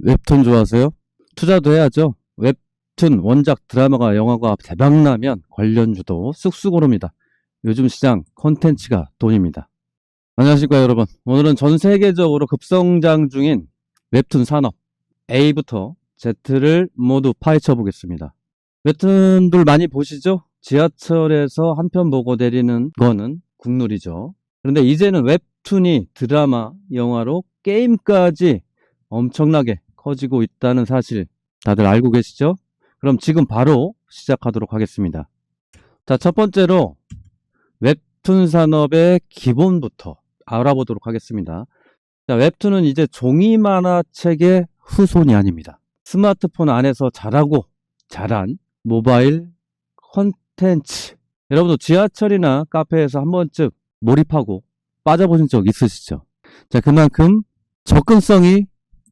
웹툰 좋아하세요? 투자도 해야죠. 웹툰, 원작, 드라마가, 영화가 대박나면 관련주도 쑥쑥 오릅니다. 요즘 시장 콘텐츠가 돈입니다. 안녕하십니까 여러분. 오늘은 전 세계적으로 급성장 중인 웹툰 산업 A부터 Z를 모두 파헤쳐 보겠습니다. 웹툰들 많이 보시죠? 지하철에서 한 편 보고 내리는 거는 국룰이죠. 그런데 이제는 웹툰이 드라마, 영화로 게임까지 엄청나게 커지고 있다는 사실 다들 알고 계시죠? 그럼 지금 바로 시작하도록 하겠습니다. 자, 첫 번째로 웹툰 산업의 기본부터 알아보도록 하겠습니다. 자, 웹툰은 이제 종이 만화책의 후손이 아닙니다. 스마트폰 안에서 자란 모바일 콘텐츠. 여러분도 지하철이나 카페에서 한 번쯤 몰입하고 빠져보신 적 있으시죠? 자, 그만큼 접근성이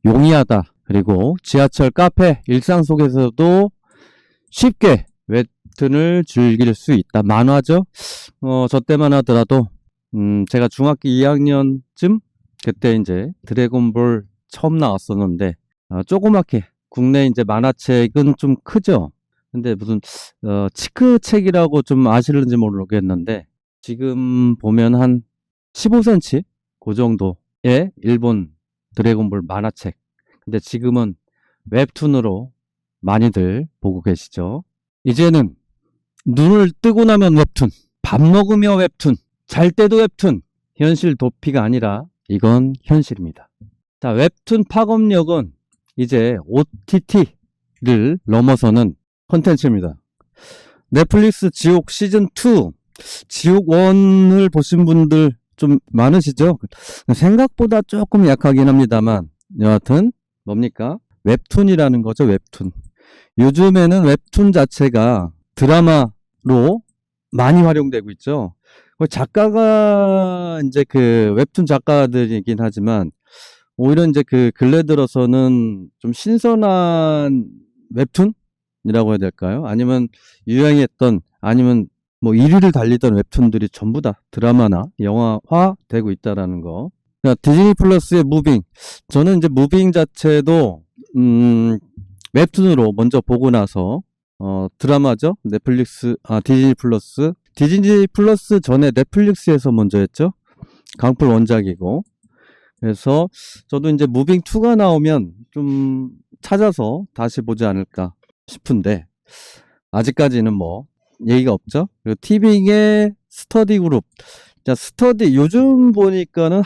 용이하다. 그리고 지하철, 카페, 일상 속에서도 쉽게 웹툰을 즐길 수 있다. 만화죠? 저 때만 하더라도, 제가 중학교 2학년쯤, 그때 이제 드래곤볼 처음 나왔었는데, 조그맣게, 국내 이제 만화책은 좀 크죠? 근데 무슨, 치크책이라고 좀 아실는지 모르겠는데, 지금 보면 한 15cm? 그 정도의 일본 드래곤볼 만화책. 근데 지금은 웹툰으로 많이들 보고 계시죠. 이제는 눈을 뜨고 나면 웹툰, 밥 먹으며 웹툰, 잘 때도 웹툰, 현실 도피가 아니라 이건 현실입니다. 자, 웹툰 파급력은 이제 OTT를 넘어서는 콘텐츠입니다. 넷플릭스 지옥 시즌2, 지옥 1을 보신 분들 좀 많으시죠? 생각보다 조금 약하긴 합니다만 여하튼 뭡니까? 웹툰이라는 거죠. 웹툰. 요즘에는 웹툰 자체가 드라마로 많이 활용되고 있죠. 작가가 이제 그 웹툰 작가들이긴 하지만 오히려 이제 그 근래 들어서는 좀 신선한 웹툰이라고 해야 될까요? 아니면 유행했던 아니면 뭐 1위를 달리던 웹툰들이 전부 다 드라마나 영화화 되고 있다라는 거. 그러니까 디즈니 플러스의 무빙. 저는 이제 무빙 자체도 웹툰으로 먼저 보고 나서 드라마죠. 넷플릭스, 디즈니 플러스 전에 넷플릭스에서 먼저 했죠. 강풀 원작이고. 그래서 저도 이제 무빙 2가 나오면 좀 찾아서 다시 보지 않을까 싶은데 아직까지는 뭐 얘기가 없죠. 그리고 티빙의 스터디 그룹. 자, 스터디 요즘 보니까는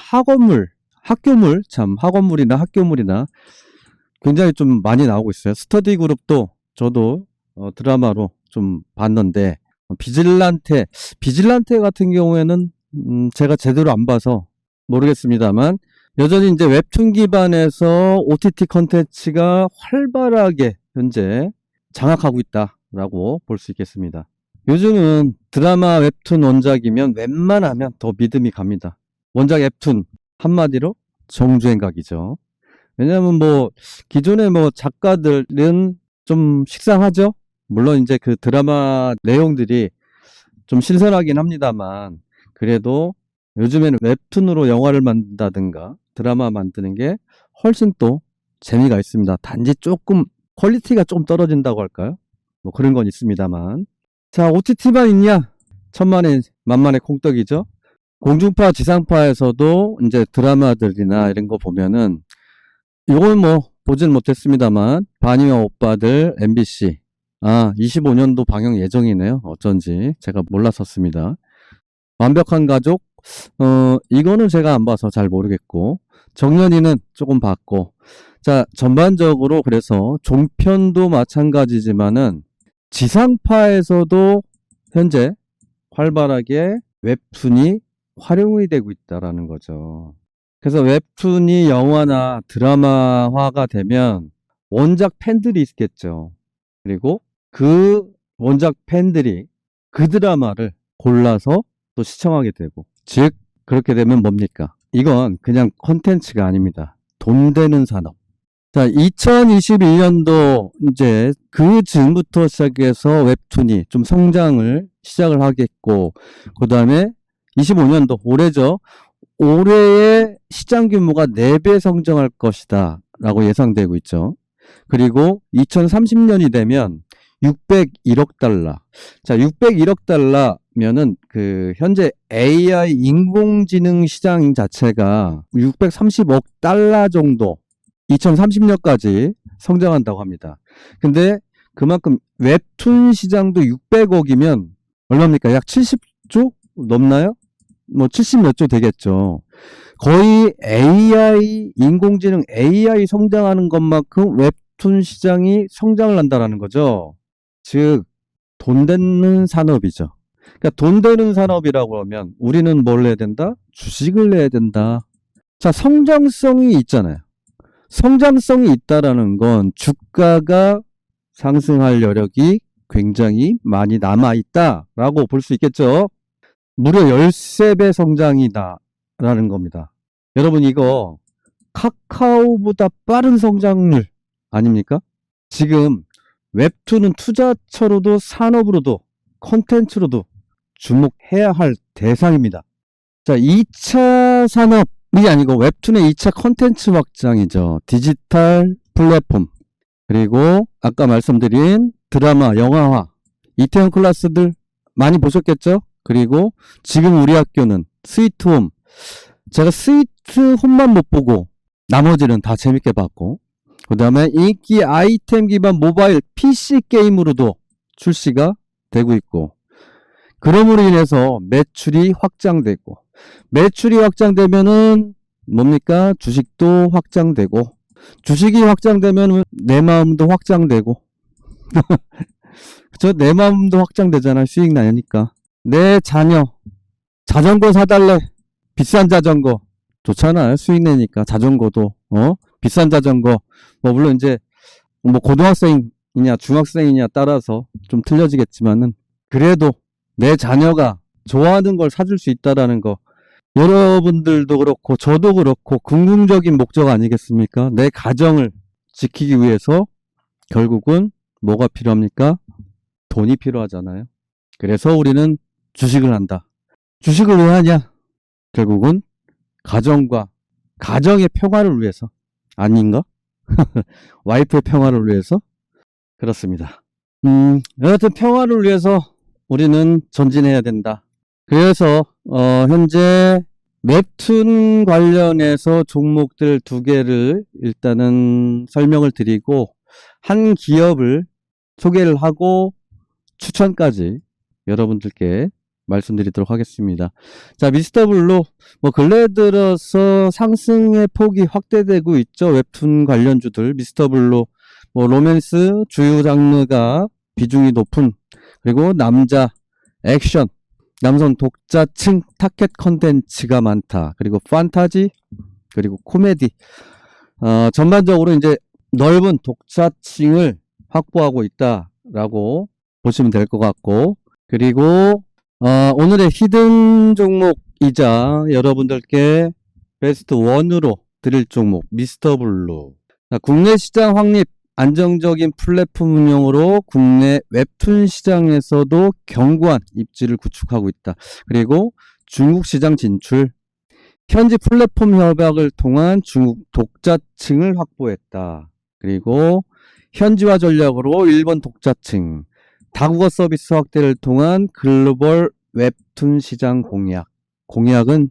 학교물이나 학교물이나 굉장히 좀 많이 나오고 있어요. 스터디 그룹도 저도 드라마로 좀 봤는데 비질란테 같은 경우에는 제가 제대로 안 봐서 모르겠습니다만 여전히 이제 웹툰 기반에서 OTT 컨텐츠가 활발하게 현재 장악하고 있다라고 볼 수 있겠습니다. 요즘은 드라마 웹툰 원작이면 웬만하면 더 믿음이 갑니다. 원작 웹툰 한마디로 정주행각이죠. 왜냐하면 뭐 기존의 뭐 작가들은 좀 식상하죠. 물론 이제 그 드라마 내용들이 좀 신선하긴 합니다만 그래도 요즘에는 웹툰으로 영화를 만든다든가 드라마 만드는 게 훨씬 또 재미가 있습니다. 단지 조금 퀄리티가 좀 떨어진다고 할까요? 뭐 그런 건 있습니다만. 자, OTT만 있냐? 천만에 만만의 콩떡이죠. 공중파, 지상파에서도 이제 드라마들이나 이런 거 보면은 이건 뭐 보진 못했습니다만 바니와 오빠들 MBC 25년도 방영 예정이네요. 어쩐지 제가 몰랐었습니다. 완벽한 가족 이거는 제가 안 봐서 잘 모르겠고 정년이는 조금 봤고 자 전반적으로 그래서 종편도 마찬가지지만은 지상파에서도 현재 활발하게 웹툰이 활용이 되고 있다라는 거죠. 그래서 웹툰이 영화나 드라마화가 되면 원작 팬들이 있겠죠. 그리고 그 원작 팬들이 그 드라마를 골라서 또 시청하게 되고 즉 그렇게 되면 뭡니까? 이건 그냥 콘텐츠가 아닙니다. 돈 되는 산업. 자, 2021년도 이제 그 즈음부터 시작해서 웹툰이 좀 성장을 시작을 하겠고 그 다음에 25년도 올해죠. 올해의 시장 규모가 4배 성장할 것이다. 달러라고 예상되고 있죠. 그리고 2030년이 되면 601억 달러. 자, 601억 달러면은 현재 AI 인공지능 시장 자체가 630억 달러 정도 2030년까지 성장한다고 합니다. 근데 그만큼 웹툰 시장도 600억이면 얼마입니까? 약 70조 넘나요? 뭐 70 몇 조 되겠죠. 거의 AI, 인공지능 AI 성장하는 것만큼 웹툰 시장이 성장을 한다라는 거죠. 즉, 돈 되는 산업이죠. 그러니까 돈 되는 산업이라고 하면 우리는 뭘 내야 된다? 주식을 내야 된다. 자, 성장성이 있잖아요. 성장성이 있다라는 건 주가가 상승할 여력이 굉장히 많이 남아있다라고 볼 수 있겠죠. 무려 13배 성장이다라는 겁니다. 여러분, 이거 카카오보다 빠른 성장률 아닙니까? 지금 웹툰은 투자처로도 산업으로도 콘텐츠로도 주목해야 할 대상입니다. 자, 2차 산업이 아니고 웹툰의 2차 콘텐츠 확장이죠. 디지털 플랫폼, 그리고 아까 말씀드린 드라마, 영화화, 이태원 클라스들 많이 보셨겠죠? 그리고 지금 우리 학교는 스위트홈, 제가 스위트홈만 못 보고 나머지는 다 재밌게 봤고, 그 다음에 인기 아이템 기반 모바일 PC 게임으로도 출시가 되고 있고, 그럼으로 인해서 매출이 확장되고, 매출이 확장되면은 뭡니까? 주식도 확장되고, 주식이 확장되면 내 마음도 확장되고, 그쵸? 내 마음도 확장되잖아요. 수익 나니까. 내 자녀, 자전거 사달래. 비싼 자전거. 좋잖아요. 수익 내니까. 자전거도, 비싼 자전거. 뭐, 물론 이제, 뭐, 고등학생이냐, 중학생이냐 따라서 좀 틀려지겠지만은, 그래도 내 자녀가 좋아하는 걸 사줄 수 있다라는 거, 여러분들도 그렇고, 저도 그렇고, 궁극적인 목적 아니겠습니까? 내 가정을 지키기 위해서 결국은 뭐가 필요합니까? 돈이 필요하잖아요. 그래서 우리는 주식을 한다. 주식을 왜 하냐? 결국은 가정과 가정의 평화를 위해서 아닌가? 와이프의 평화를 위해서? 그렇습니다. 여하튼 평화를 위해서 우리는 전진해야 된다. 그래서 현재 웹툰 관련해서 종목들 2개를 일단은 설명을 드리고 한 기업을 소개를 하고 추천까지 여러분들께 말씀드리도록 하겠습니다. 자, 미스터블루, 뭐 근래 들어서 상승의 폭이 확대되고 있죠. 웹툰 관련주들, 미스터블루, 뭐 로맨스 주요 장르가 비중이 높은, 그리고 남자 액션, 남성 독자층 타켓 컨텐츠가 많다. 그리고 판타지, 그리고 코미디, 전반적으로 이제 넓은 독자층을 확보하고 있다라고 보시면 될 것 같고, 그리고 오늘의 히든 종목이자 여러분들께 베스트 1으로 드릴 종목 미스터블루. 국내 시장 확립, 안정적인 플랫폼 운영으로 국내 웹툰 시장에서도 견고한 입지를 구축하고 있다. 그리고 중국 시장 진출, 현지 플랫폼 협약을 통한 중국 독자층을 확보했다. 그리고 현지화 전략으로 일본 독자층, 다국어 서비스 확대를 통한 글로벌 웹툰 시장 공약. 공약은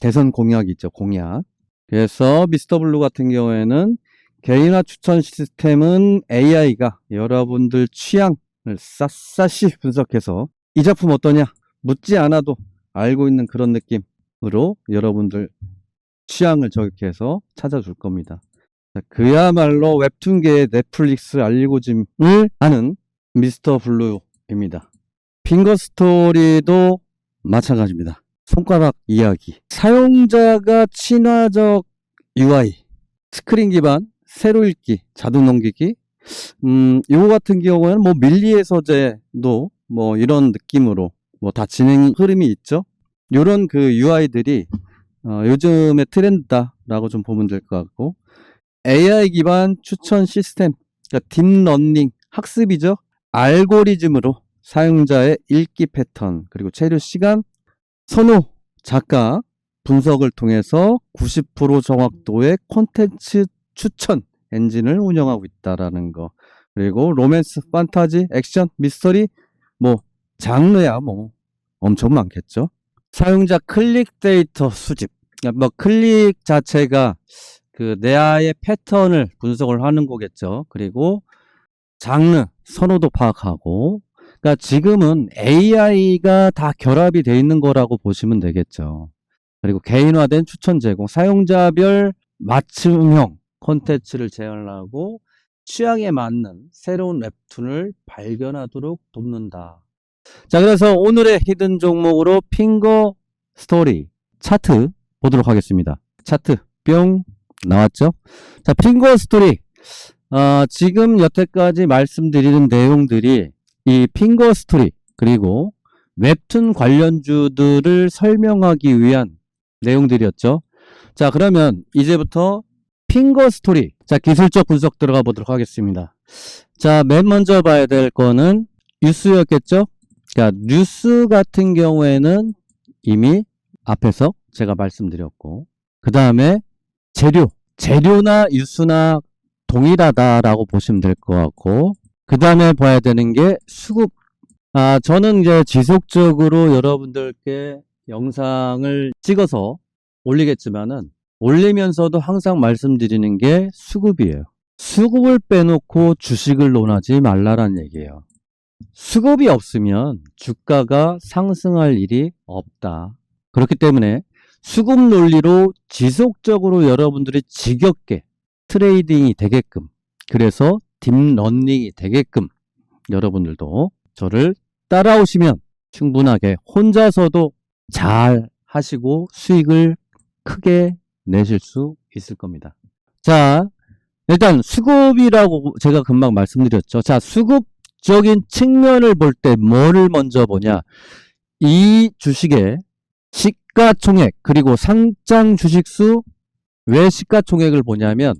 대선 공약이죠. 공약. 그래서 미스터블루 같은 경우에는 개인화 추천 시스템은 AI가 여러분들 취향을 샅샅이 분석해서 이 작품 어떠냐? 묻지 않아도 알고 있는 그런 느낌으로 여러분들 취향을 저격해서 찾아줄 겁니다. 그야말로 웹툰계의 넷플릭스 알고리즘을 하는 미스터블루입니다. 핑거스토리도 마찬가지입니다. 손가락 이야기. 사용자가 친화적 UI, 스크린 기반, 세로 읽기, 자동 넘기기. 요거 같은 경우에는 뭐 밀리의 서재도 뭐 이런 느낌으로 뭐 다 진행 흐름이 있죠. 요런 그 UI들이 요즘의 트렌드다라고 좀 보면 될 것 같고, AI 기반 추천 시스템, 그러니까 딥러닝 학습이죠. 알고리즘으로 사용자의 읽기 패턴, 그리고 체류 시간, 선호, 작가 분석을 통해서 90% 정확도의 콘텐츠 추천 엔진을 운영하고 있다라는 거. 그리고 로맨스, 판타지, 액션, 미스터리, 뭐 장르야 뭐 엄청 많겠죠. 사용자 클릭 데이터 수집. 뭐 클릭 자체가 그 내아의 패턴을 분석을 하는 거겠죠. 그리고 장르, 선호도 파악하고. 그러니까 지금은 AI가 다 결합이 돼 있는 거라고 보시면 되겠죠. 그리고 개인화된 추천 제공, 사용자별 맞춤형 콘텐츠를 제안하고 취향에 맞는 새로운 웹툰을 발견하도록 돕는다. 자, 그래서 오늘의 히든 종목으로 핑거 스토리 차트 보도록 하겠습니다. 차트 뿅 나왔죠? 자, 핑거 스토리. 지금 여태까지 말씀드리는 내용들이 이 핑거 스토리 그리고 웹툰 관련주들을 설명하기 위한 내용들이었죠. 자, 그러면 이제부터 핑거 스토리. 자, 기술적 분석 들어가 보도록 하겠습니다. 자, 맨 먼저 봐야 될 거는 뉴스였겠죠? 그러니까 뉴스 같은 경우에는 이미 앞에서 제가 말씀드렸고, 그 다음에 재료나 뉴스나 동일하다라고 보시면 될 것 같고, 그 다음에 봐야 되는 게 수급. 저는 이제 지속적으로 여러분들께 영상을 찍어서 올리겠지만은, 올리면서도 항상 말씀드리는 게 수급이에요. 수급을 빼놓고 주식을 논하지 말라라는 얘기예요. 수급이 없으면 주가가 상승할 일이 없다. 그렇기 때문에 수급 논리로 지속적으로 여러분들이 지겹게 트레이딩이 되게끔, 그래서 딥러닝이 되게끔 여러분들도 저를 따라오시면 충분하게 혼자서도 잘 하시고 수익을 크게 내실 수 있을 겁니다. 자, 일단 수급이라고 제가 금방 말씀드렸죠. 자, 수급적인 측면을 볼 때 뭐를 먼저 보냐? 이 주식의 시가총액 그리고 상장 주식수. 왜 시가총액을 보냐면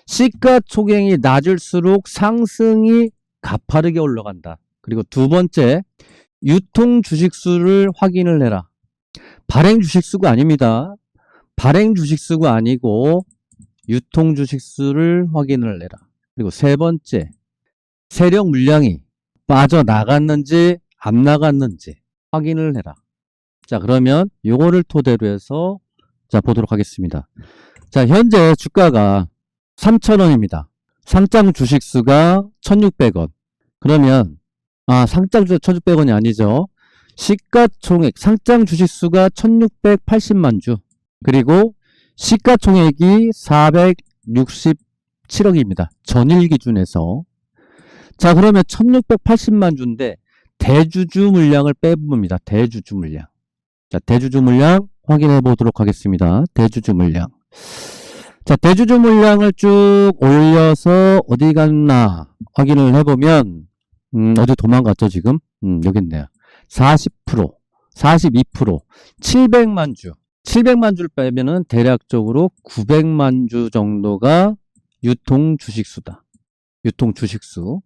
시가총액이 낮을수록 상승이 가파르게 올라간다. 그리고 두 번째, 유통 주식수를 확인을 해라. 발행 주식수가 아닙니다. 발행 주식수가 아니고 유통 주식수를 확인을 해라. 그리고 세 번째, 세력 물량이 빠져나갔는지 안 나갔는지 확인을 해라. 자, 그러면 요거를 토대로 해서 자 보도록 하겠습니다. 자, 현재 주가가 3,000원입니다. 상장 주식수가 1,600원. 그러면 상장 주식 1,600원이 아니죠. 시가총액 상장 주식수가 1,680만 주. 그리고 시가총액이 467억입니다. 전일 기준에서. 자, 그러면 1,680만 주인데 대주주 물량을 빼봅니다. 대주주 물량. 자, 대주주 물량 확인해 보도록 하겠습니다. 대주주 물량. 자, 대주주 물량을 쭉 올려서 어디 갔나 확인을 해보면 어디 도망갔죠 지금? 여기 있네요. 40%, 42%, 700만 주. 700만 주를 빼면은 대략적으로 900만 주 정도가 유통 주식수다. 유통 주식수.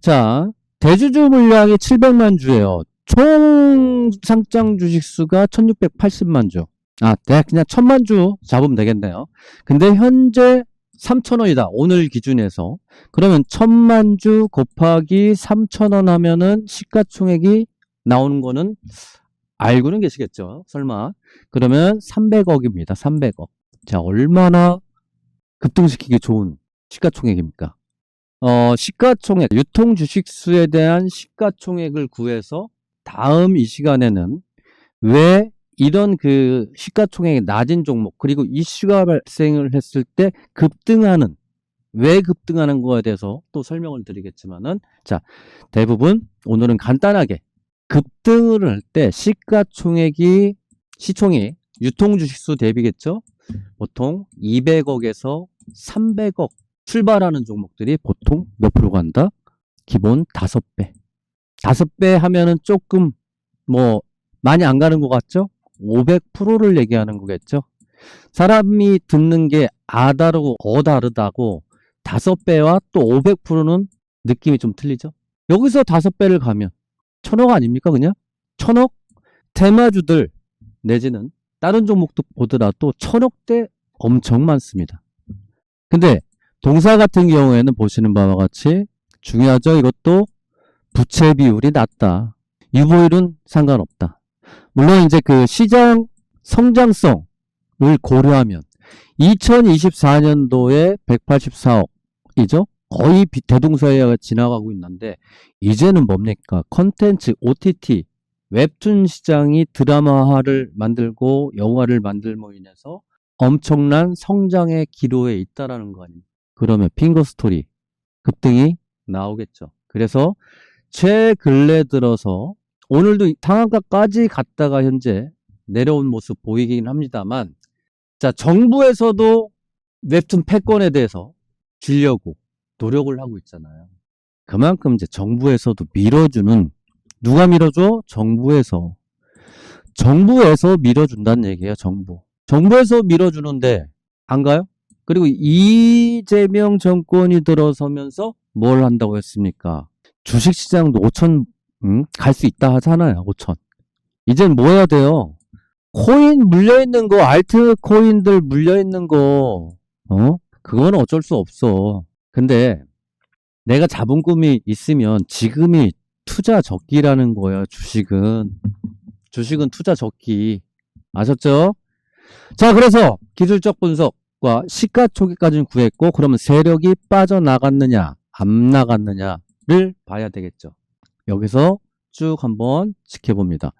자, 대주주 물량이 700만 주예요. 총 상장 주식수가 1680만 주. 그냥 1000만 주 잡으면 되겠네요. 근데 현재 3,000원이다. 오늘 기준에서. 그러면 1000만 주 곱하기 3,000원 하면은 시가총액이 나오는 거는 알고는 계시겠죠? 설마. 그러면 300억입니다. 300억. 자, 얼마나 급등시키기 좋은 시가총액입니까? 시가총액, 유통 주식수에 대한 시가총액을 구해서 다음 이 시간에는 왜 이런 그 시가총액이 낮은 종목, 그리고 이슈가 발생을 했을 때 왜 급등하는 거에 대해서 또 설명을 드리겠지만은, 자, 대부분 오늘은 간단하게 급등을 할 때 시총이 유통 주식수 대비겠죠? 보통 200억에서 300억 출발하는 종목들이 보통 몇 프로 간다? 기본 5배. 5배 하면은 조금 많이 안 가는 것 같죠? 500%를 얘기하는 거겠죠? 사람이 듣는 게 아다르고 어다르다고 5배와 또 500%는 느낌이 좀 틀리죠? 여기서 5배를 가면 1,000억 아닙니까 그냥? 1,000억? 테마주들 내지는 다른 종목도 보더라도 1,000억대 엄청 많습니다. 근데 동사 같은 경우에는 보시는 바와 같이 중요하죠. 이것도 부채 비율이 낮다. 유보율은 상관없다. 물론 이제 그 시장 성장성을 고려하면 2024년도에 184억이죠. 거의 대동소이하게 지나가고 있는데 이제는 뭡니까? 컨텐츠, OTT, 웹툰 시장이 드라마화를 만들고 영화를 만들므로 인해서 엄청난 성장의 기로에 있다라는 거 아닙니까? 그러면 핑거스토리 급등이 나오겠죠. 그래서 최근래 들어서 오늘도 상한가까지 갔다가 현재 내려온 모습 보이긴 합니다만, 자, 정부에서도 웹툰 패권에 대해서 주려고 노력을 하고 있잖아요. 그만큼 이제 정부에서도 밀어주는, 누가 밀어줘? 정부에서 밀어준다는 얘기예요. 정부에서 밀어주는데 안 가요? 그리고 이재명 정권이 들어서면서 뭘 한다고 했습니까? 주식시장도 5천 갈 수 있다 하잖아요. 5천. 이젠 뭐 해야 돼요? 코인 물려있는 거, 알트 코인들 물려있는 거, 그건 어쩔 수 없어. 근데 내가 자본금이 있으면 지금이 투자 적기라는 거예요. 주식은 투자 적기. 아셨죠? 자, 그래서 기술적 분석과 시가총액까지는 구했고, 그러면 세력이 빠져나갔느냐 안 나갔느냐를 봐야 되겠죠. 여기서 쭉 한번 지켜봅니다.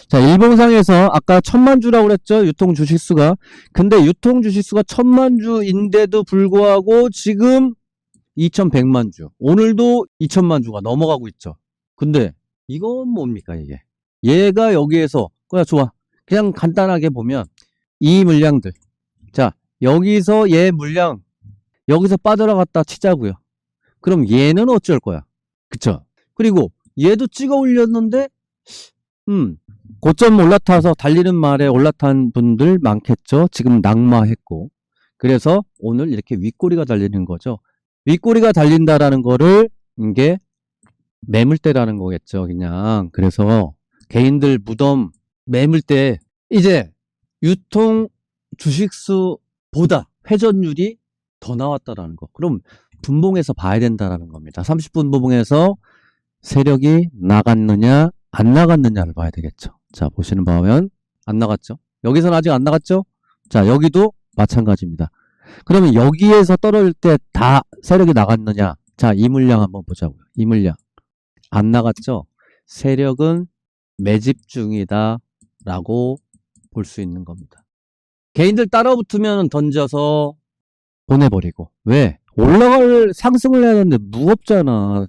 자, 일봉상에서 아까 1000만 주라고 그랬죠? 유통 주식수가. 근데 유통 주식수가 1000만 주인데도 불구하고 지금 2100만 주. 오늘도 2000만 주가 넘어가고 있죠. 근데 이건 뭡니까 이게? 얘가 여기에서 그냥 좋아. 그냥 간단하게 보면 이 물량들. 자, 여기서 얘 물량 여기서 빠져나갔다 치자고요. 그럼 얘는 어쩔 거야? 그쵸? 그리고 얘도 찍어 올렸는데 고점 올라타서 달리는 말에 올라탄 분들 많겠죠. 지금 낙마했고. 그래서 오늘 이렇게 윗꼬리가 달리는 거죠. 윗꼬리가 달린다라는 거를 이게 매물대라는 거겠죠. 그냥. 그래서 개인들 무덤 매물대 이제 유통 주식수보다 회전율이 더 나왔다라는 거. 그럼 분봉에서 봐야 된다라는 겁니다. 30분 분봉에서 세력이 나갔느냐 안 나갔느냐를 봐야 되겠죠. 자, 보시는 바면 안 나갔죠. 여기서는 아직 안 나갔죠. 자, 여기도 마찬가지입니다. 그러면 여기에서 떨어질 때 다 세력이 나갔느냐. 자, 이 물량 한번 보자고요. 이 물량 안 나갔죠. 세력은 매집 중이다 라고 볼 수 있는 겁니다. 개인들 따라붙으면 던져서 보내버리고. 왜? 상승을 해야 되는데 무겁잖아.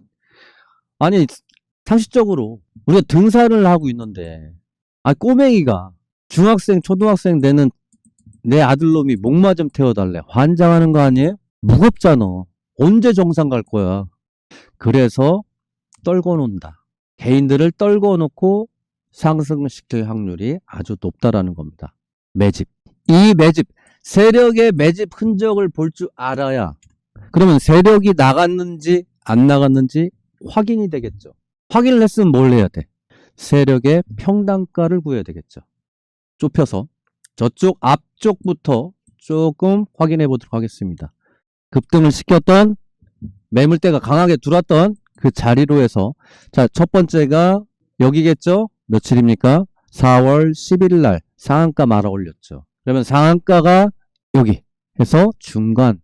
아니, 상식적으로 우리가 등산을 하고 있는데 꼬맹이가 중학생, 초등학생 되는 내 아들놈이 목마 좀 태워달래. 환장하는 거 아니에요? 무겁잖아. 언제 정상 갈 거야? 그래서 떨궈 놓는다. 개인들을 떨궈 놓고 상승시킬 확률이 아주 높다라는 겁니다. 매집. 이 매집, 세력의 매집 흔적을 볼 줄 알아야 그러면 세력이 나갔는지 안 나갔는지 확인이 되겠죠. 확인을 했으면 뭘 해야 돼? 세력의 평단가를 구해야 되겠죠. 좁혀서 저쪽 앞쪽부터 조금 확인해 보도록 하겠습니다. 급등을 시켰던 매물대가 강하게 들어왔던 그 자리로 해서 자, 첫 번째가 여기겠죠? 며칠입니까? 4월 11일 날 상한가 말아 올렸죠. 그러면 상한가가 여기 해서 중간.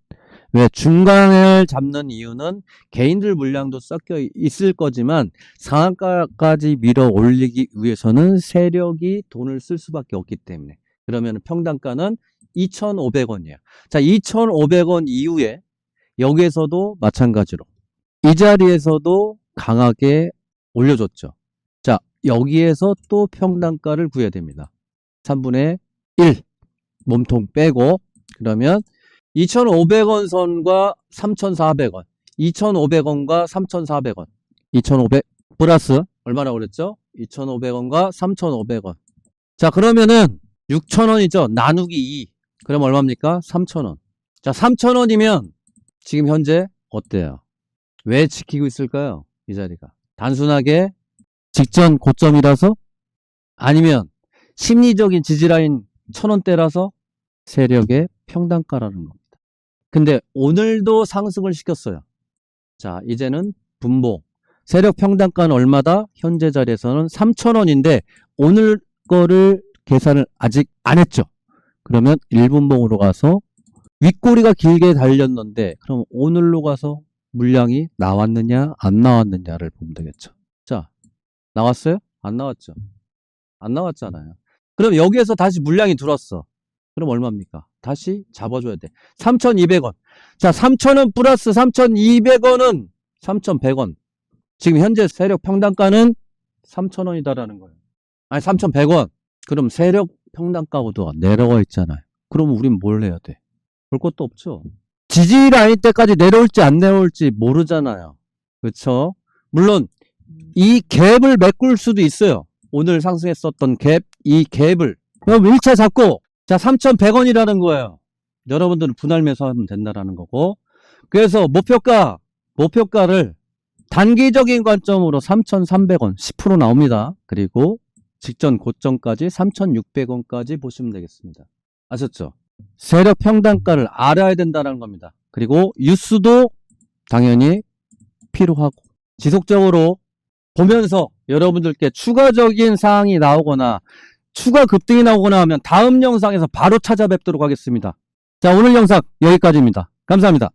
왜 중간을 잡는 이유는 개인들 물량도 섞여 있을 거지만 상한가까지 밀어 올리기 위해서는 세력이 돈을 쓸 수밖에 없기 때문에. 그러면 평단가는 2,500원이에요. 자, 2,500원 이후에 여기에서도 마찬가지로 이 자리에서도 강하게 올려줬죠. 자, 여기에서 또 평단가를 구해야 됩니다. 3분의 1 몸통 빼고 그러면 2,500원 선과 3,400원 2,500원과 3,400원 2,500 플러스 얼마나 그랬죠? 2,500원과 3,500원. 자, 그러면은 6,000원이죠. 나누기 2. 그럼 얼마입니까? 3,000원. 자, 3,000원이면 지금 현재 어때요? 왜 지키고 있을까요? 이 자리가. 단순하게 직전 고점이라서? 아니면 심리적인 지지라인 1,000원대라서? 세력의 평단가라는 겁니다. 근데 오늘도 상승을 시켰어요. 자, 이제는 분봉. 세력 평단가는 얼마다? 현재 자리에서는 3,000원인데 오늘 거를 계산을 아직 안 했죠. 그러면 1분봉으로 가서 윗꼬리가 길게 달렸는데 그럼 오늘로 가서 물량이 나왔느냐 안 나왔느냐를 보면 되겠죠. 자, 나왔어요? 안 나왔죠? 안 나왔잖아요. 그럼 여기에서 다시 물량이 들어왔어. 그럼 얼마입니까? 다시 잡아줘야 돼. 3,200원. 자, 3,000원 플러스 3,200원은 3,100원. 지금 현재 세력 평단가는 3,000원이다라는 거예요. 아니, 3,100원. 그럼 세력 평단가보다 내려와 있잖아요. 그럼 우린 뭘 해야 돼? 볼 것도 없죠. 지지 라인 때까지 내려올지 안 내려올지 모르잖아요. 그렇죠? 물론 이 갭을 메꿀 수도 있어요. 오늘 상승했었던 갭, 이 갭을. 그럼 1차 잡고 자, 3,100원이라는 거예요. 여러분들은 분할 매수하면 된다라는 거고. 그래서 목표가를 단기적인 관점으로 3,300원 10% 나옵니다. 그리고 직전 고점까지 3,600원까지 보시면 되겠습니다. 아셨죠? 세력 평단가를 알아야 된다는 겁니다. 그리고 뉴스도 당연히 필요하고 지속적으로 보면서 여러분들께 추가적인 사항이 나오거나 추가 급등이 나오거나 하면 다음 영상에서 바로 찾아뵙도록 하겠습니다. 자, 오늘 영상 여기까지입니다. 감사합니다.